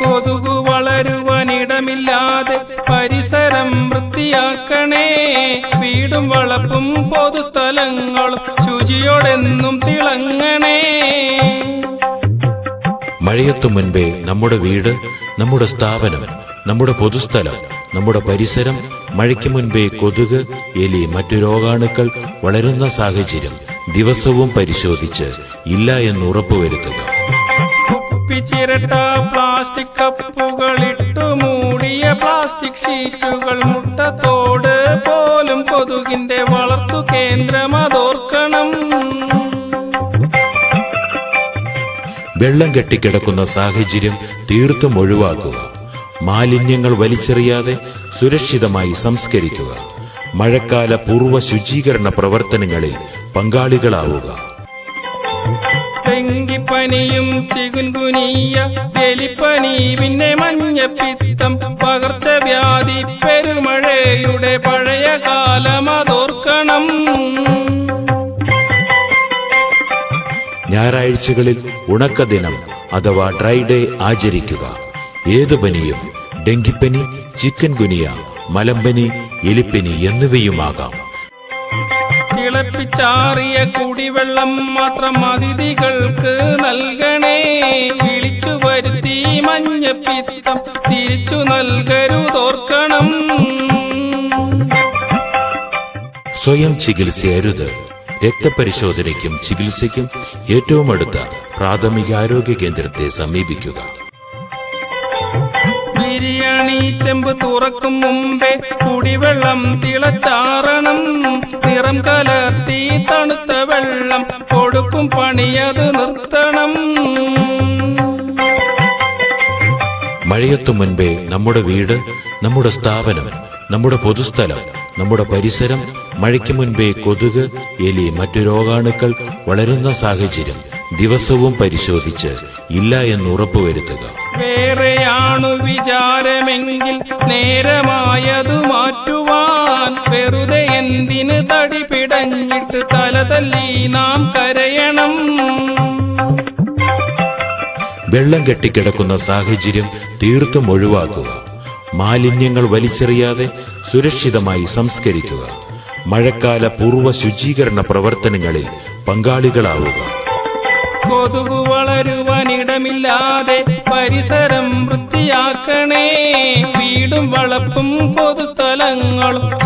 കൊതുകു വളരുവാനിടമില്ലാതെ പരിസരം വൃത്തിയാക്കണേ. വീടും വളപ്പും പൊതുസ്ഥലങ്ങളും ശുചിയോടെന്നും തിളങ്ങണേ. മഴയെത്തും മുൻപേ നമ്മുടെ വീട്, നമ്മുടെ സ്ഥാപനം, നമ്മുടെ പൊതുസ്ഥലം, നമ്മുടെ പരിസരം മഴയ്ക്ക് മുൻപേ കൊതുക്, എലി, മറ്റു രോഗാണുക്കൾ വളരുന്ന സാഹചര്യം ദിവസവും പരിശോധിച്ച് ഇല്ല എന്ന് ഉറപ്പുവരുത്തുക. കുപ്പിച്ചിരട്ട, പ്ലാസ്റ്റിക് കപ്പുകളിട്ടു മൂടിയ പ്ലാസ്റ്റിക് ഷീറ്റുകൾ, മുട്ടത്തോട് പോലും കൊതുകിന്റെ വളർത്തു കേന്ദ്രമതോർക്കണം. വെള്ളം കെട്ടിക്കിടക്കുന്ന സാഹചര്യം തീർത്തും ഒഴിവാക്കുക. മാലിന്യങ്ങൾ വലിച്ചെറിയാതെ സുരക്ഷിതമായി സംസ്കരിക്കുക. മഴക്കാല പൂർവ്വ ശുചീകരണ പ്രവർത്തനങ്ങളിൽ പങ്കാളികളാവുക. ഡെങ്കിപ്പനിയും ചികുൻകുനിയ, എലിപ്പനി, പിന്നെ മഞ്ഞപ്പിത്തം, പകർച്ചവ്യാധി, പെരുമഴയുടെ പഴയ കാലമതോർക്കണം. ഞായറാഴ്ചകളിൽ ഉണക്ക ദിനം അഥവാ ഡ്രൈ ഡേ ആചരിക്കുക. ഏതു പനിയും ഡെങ്കിപ്പനി, ചിക്കൻ ഗുനിയ, മലമ്പനി, എലിപ്പനി എന്നിവയുമാകാം. തിളപ്പിച്ചാറിയ കുടിവെള്ളം മാത്രം അതിഥികൾക്ക് നൽകണേ. വിളിച്ചു വരുത്തി മഞ്ഞപ്പിത്തം തിരിച്ചു നൽകരുതോർക്കണം. സ്വയം ചികിത്സയരുത്. രക്തപരിശോധനയ്ക്കും ചികിത്സയ്ക്കും ഏറ്റവും അടുത്ത പ്രാഥമിക ആരോഗ്യ കേന്ദ്രത്തെ സമീപിക്കുക. ബിരിയാണി ചെമ്പ് തുറക്കും മുമ്പേ കുടിവെള്ളം തിളച്ചാറണം. നിറം കലർത്തി തണുത്ത വെള്ളം കൊടുക്കും പണിയത് നിർത്തണം. മഴയെത്തും മുൻപേ നമ്മുടെ വീട്, നമ്മുടെ സ്ഥാപനം, നമ്മുടെ പൊതുസ്ഥലം, നമ്മുടെ പരിസരം മഴയ്ക്ക് മുൻപേ കൊതുക്, എലി, മറ്റു രോഗാണുക്കൾ വളരുന്ന സാഹചര്യം ദിവസവും പരിശോധിച്ച് ഇല്ല എന്ന് ഉറപ്പുവരുത്തുക. വേറെയാണു വിചാരമെങ്കിൽ നേരമായതു മാറ്റുവാൻ. വെറുതെ എന്തിന് തടി പിടഞ്ഞിട്ട് തല തല്ലി നാം കരയണം. വെള്ളം കെട്ടിക്കിടക്കുന്ന സാഹചര്യം തീർത്തും ഒഴിവാക്കുക. മാലിന്യങ്ങൾ വലിച്ചെറിയാതെ സുരക്ഷിതമായി സംസ്കരിക്കുക. മഴക്കാല പൂർവ്വ ശുചീകരണ പ്രവർത്തനങ്ങളിൽ പങ്കാളികളാവുക. കൊതുകു വളരുവാനിടമില്ലാതെ പരിസരം വൃത്തിയാക്കണേ. വീടും വളപ്പും പൊതുസ്ഥലങ്ങളും